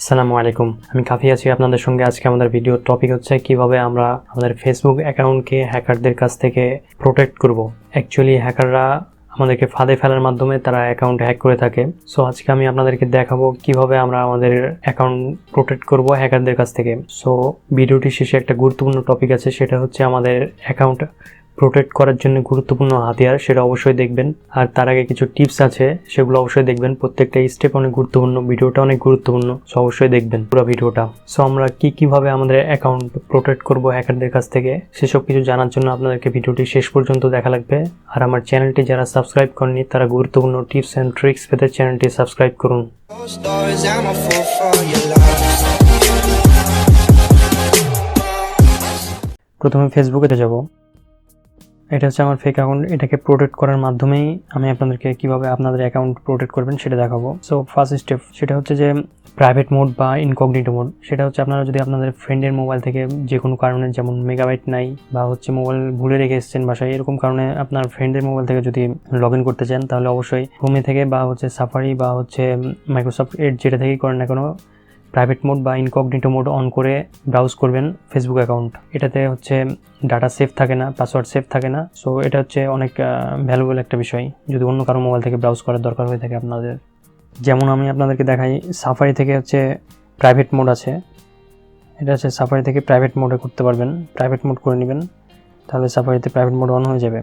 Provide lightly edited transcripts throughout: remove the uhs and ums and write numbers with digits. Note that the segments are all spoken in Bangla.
আসসালামু আলাইকুম, আমি কাফি আছি আপনাদের সঙ্গে। আজকে আমাদের ভিডিও টপিক হচ্ছে কিভাবে আমরা আমাদের ফেসবুক অ্যাকাউন্টকে হ্যাকারদের কাছ থেকে প্রোটেক্ট করব। অ্যাকচুয়ালি হ্যাকাররা আমাদেরকে ফাঁদে ফেলার মাধ্যমে তারা অ্যাকাউন্ট হ্যাক করে থাকে। সো আজকে আমি আপনাদেরকে দেখাবো কিভাবে আমরা আমাদের অ্যাকাউন্ট প্রোটেক্ট করব হ্যাকারদের কাছ থেকে। সো ভিডিওটি শেষে একটা গুরুত্বপূর্ণ টপিক আছে, সেটা হচ্ছে আমাদের অ্যাকাউন্ট প্রোটেক্ট করার জন্য গুরুত্বপূর্ণ হাতিয়ার, সেটা অবশ্যই দেখবেন। আর তার আগে কিছু টিপস আছে, সেগুলো অবশ্যই দেখবেন। প্রত্যেকটা স্টেপ অনেক গুরুত্বপূর্ণ, ভিডিওটা অনেক গুরুত্বপূর্ণ, সো অবশ্যই দেখবেন পুরো ভিডিওটা। সো আমরা কিভাবে আমাদের অ্যাকাউন্ট প্রোটেক্ট করব হ্যাকারদের কাছ থেকে, সেসব কিছু জানার জন্য আপনাদেরকে ভিডিওটি শেষ পর্যন্ত দেখা লাগবে। আর আমার চ্যানেলটি যারা সাবস্ক্রাইব করেনি তারা গুরুত্বপূর্ণ টিপস অ্যান্ড ট্রিক্স পেতে চ্যানেলটি সাবস্ক্রাইব করুন। প্রথমে ফেসবুকেতে যাব। এটা হচ্ছে আমার ফেক অ্যাকাউন্ট। এটাকে প্রোটেক্ট করার মাধ্যমেই আমি আপনাদেরকে কিভাবে আপনাদের অ্যাকাউন্ট প্রোটেক্ট করবেন সেটা দেখাবো। সো ফার্স্ট স্টেপ সেটা হচ্ছে যে প্রাইভেট মোড বা ইনকগনিটো মোড। সেটা হচ্ছে আপনারা যদি আপনাদের ফ্রেন্ডের মোবাইল থেকে যে কোনো কারণে, যেমন মেগাবাইট নাই বা হচ্ছে মোবাইল ভুলে রেখে এসেছেন বাসায়, এরকম কারণে আপনার ফ্রেন্ডের মোবাইল থেকে যদি লগ ইন করতে চান, তাহলে অবশ্যই হোমে থেকে বা হচ্ছে সাফারি বা হচ্ছে মাইক্রোসফট এড যেটা থেকেই করেন না কোনো, প্রাইভেট মোড বা ইনকগনিটো মোড অন করে ব্রাউজ করবেন ফেসবুক অ্যাকাউন্ট। এটাতে হচ্ছে ডাটা সেফ থাকে না, পাসওয়ার্ড সেফ থাকে না। সো এটা হচ্ছে অনেক ভ্যালুয়েবল একটা বিষয় যদি অন্য কারো মোবাইল থেকে ব্রাউজ করার দরকার হয়ে থাকে আপনাদের। যেমন আমি আপনাদেরকে দেখাই, সাফারি থেকে হচ্ছে প্রাইভেট মোড আছে। এটা হচ্ছে সাফারি থেকে প্রাইভেট মোডে করতে পারবেন, প্রাইভেট মোড করে নেবেন, তাহলে সাফারিতে প্রাইভেট মোড অন হয়ে যাবে।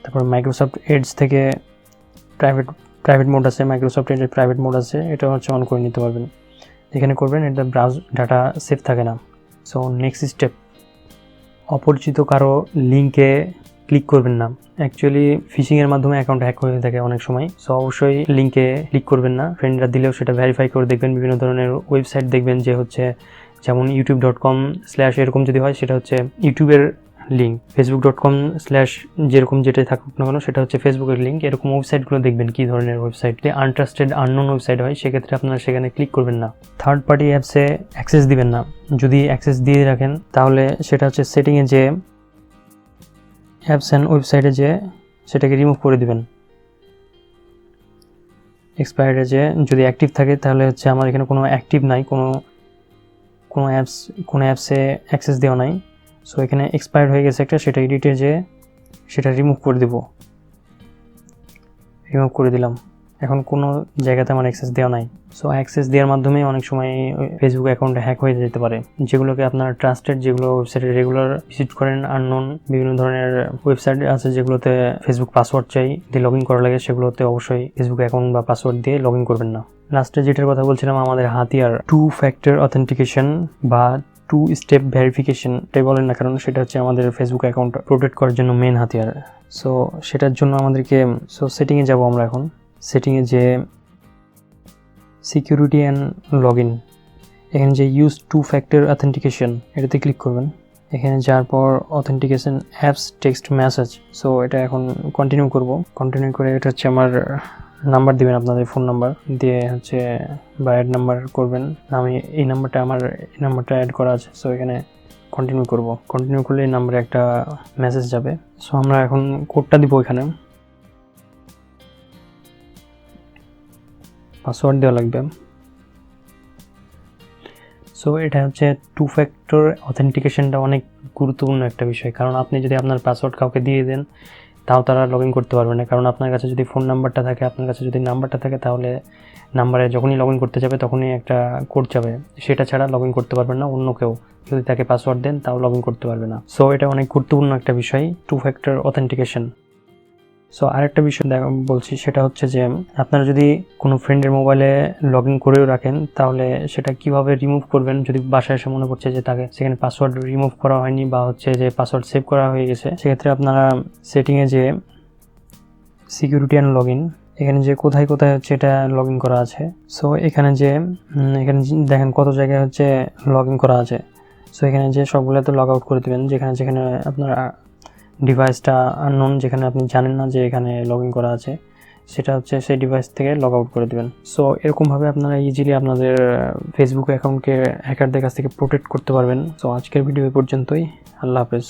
তারপর মাইক্রোসফট এডস থেকে প্রাইভেট মোড আছে, মাইক্রোসফট এডের প্রাইভেট মোড আছে, এটা হচ্ছে অন করে নিতে পারবেন। এখানে করবেন, এটা ব্রাউজ ডাটা সেফ থাকে না। সো নেক্সট স্টেপ, অপরিচিত কারো লিঙ্কে ক্লিক করবেন না। অ্যাকচুয়ালি ফিশিংয়ের মাধ্যমে অ্যাকাউন্ট হ্যাক হয়ে থাকে অনেক সময়। সো অবশ্যই লিঙ্কে ক্লিক করবেন না। ফ্রেন্ডরা দিলেও সেটা ভেরিফাই করে দেখবেন। বিভিন্ন ধরনের ওয়েবসাইট দেখবেন যে হচ্ছে, যেমন youtube.com/ এরকম যদি হয়, সেটা হচ্ছে ইউটিউবের লিঙ্ক। facebook.com/ যেরকম যেটাই থাকুক না কেন, সেটা হচ্ছে ফেসবুকের লিঙ্ক। এরকম ওয়েবসাইটগুলো দেখবেন কী ধরনের ওয়েবসাইট। আনট্রাস্টেড আননোন ওয়েবসাইট হয়, সেক্ষেত্রে আপনারা সেখানে ক্লিক করবেন না। থার্ড পার্টি অ্যাপসে অ্যাক্সেস দিবেন না। যদি অ্যাক্সেস দিয়ে রাখেন, তাহলে সেটা হচ্ছে সেটিংয়ে যে অ্যাপস অ্যান্ড ওয়েবসাইটে যে সেটাকে রিমুভ করে দিবেন। এক্সপায়ার্ডে যে যদি অ্যাক্টিভ থাকে, তাহলে হচ্ছে আমার এখানে কোনো অ্যাক্টিভ নাই, কোনো অ্যাপসে অ্যাক্সেস দেওয়া নাই। সো এখানে এক্সপায়ার্ড হয়ে গেছে একটা, সেটা এডিটে যে সেটা রিমুভ করে দেব। রিমুভ করে দিলাম। এখন কোনো জায়গাতে আমার অ্যাক্সেস দেওয়া নাই। সো অ্যাক্সেস দেওয়ার মাধ্যমে অনেক সময় ফেসবুক অ্যাকাউন্টে হ্যাক হয়ে যেতে পারে। যেগুলোকে আপনারা ট্রাস্টেড, যেগুলো ওয়েবসাইটে রেগুলার ভিজিট করেন, আননোন বিভিন্ন ধরনের ওয়েবসাইট আছে যেগুলোতে ফেসবুক পাসওয়ার্ড চাই দিয়ে লগ ইন করা লাগে, সেগুলোতে অবশ্যই ফেসবুক অ্যাকাউন্ট বা পাসওয়ার্ড দিয়ে লগ ইন করবেন না। লাস্টে যেটার কথা বলছিলাম, আমাদের হাতিয়ার 2-factor অথেন্টিকেশন বা 2-step ভেরিফিকেশন, এটাই বলেন না কারণ, সেটা হচ্ছে আমাদের ফেসবুক অ্যাকাউন্ট প্রোটেক্ট করার জন্য মেন হাতিয়ার। সো সেটার জন্য আমাদেরকে সেটিংয়ে যাব আমরা এখন। সেটিংয়ে যে সিকিউরিটি অ্যান্ড লগ ইন, এখানে যে ইউজ 2-factor অথেন্টিকেশন, এটাতে ক্লিক করবেন। এখানে যাওয়ার পর authentication apps text message. So এটা এখন কন্টিনিউ করব। কন্টিনিউ করে এটা হচ্ছে আমার নাম্বার দিবেন, আপনাদের ফোন নাম্বার দিয়ে হচ্ছে বা অ্যাড নাম্বার করবেন। আমি এই নাম্বারটা অ্যাড করা আছে। সো এখানে কন্টিনিউ করব। কন্টিনিউ করলে এই নাম্বারে একটা মেসেজ যাবে। সো আমরা এখন কোডটা দিব, এখানে পাসওয়ার্ড দেওয়া লাগবে। সো এটা হচ্ছে 2-factor অথেন্টিকেশনটা অনেক গুরুত্বপূর্ণ একটা বিষয়, কারণ আপনি যদি আপনার পাসওয়ার্ড কাউকে দিয়ে দেন, তাও তারা লগ ইন করতে পারবে না। কারণ আপনার কাছে যদি ফোন নাম্বারটা থাকে, আপনার কাছে যদি নাম্বারটা থাকে, তাহলে নাম্বারে যখনই লগ ইন করতে যাবে তখনই একটা কোড যাবে, সেটা ছাড়া লগ ইন করতে পারবেন না। অন্য কেউ যদি তাকে পাসওয়ার্ড দেন, তাও লগ ইন করতে পারবে না। সো এটা অনেক গুরুত্বপূর্ণ একটা বিষয়, 2-factor অথেন্টিকেশন। সো আরেকটা বিষয় বলছি, সেটা হচ্ছে যে আপনারা যদি কোনো ফ্রেন্ডের মোবাইলে লগ ইন করেও রাখেন, তাহলে সেটা কিভাবে রিমুভ করবেন। যদি বাসায় এসে মনে করছে যে তাকে সেখানে পাসওয়ার্ড রিমুভ করা হয়নি বা হচ্ছে যে পাসওয়ার্ড সেভ করা হয়ে গেছে, সেক্ষেত্রে আপনারা সেটিংয়ে যে সিকিউরিটি অ্যান্ড লগ ইন, এখানে যে কোথায় কোথায় হচ্ছে এটা লগ ইন করা আছে। সো এখানে দেখেন কত জায়গায় হচ্ছে লগ ইন করা আছে। সো এখানে যে সবগুলোতে লগ আউট করে দেবেন, যেখানে আপনারা ডিভাইসটা আননোন, যেখানে আপনি জানেন না যে এখানে লগ ইন করা আছে, সেটা হচ্ছে সেই ডিভাইস থেকে লগ আউট করে দেবেন। সো এরকমভাবে আপনারা ইজিলি আপনাদের ফেসবুক অ্যাকাউন্টকে হ্যাকারদের কাছ থেকে প্রোটেক্ট করতে পারবেন। সো আজকের ভিডিও এই পর্যন্তই। আল্লাহ হাফেজ।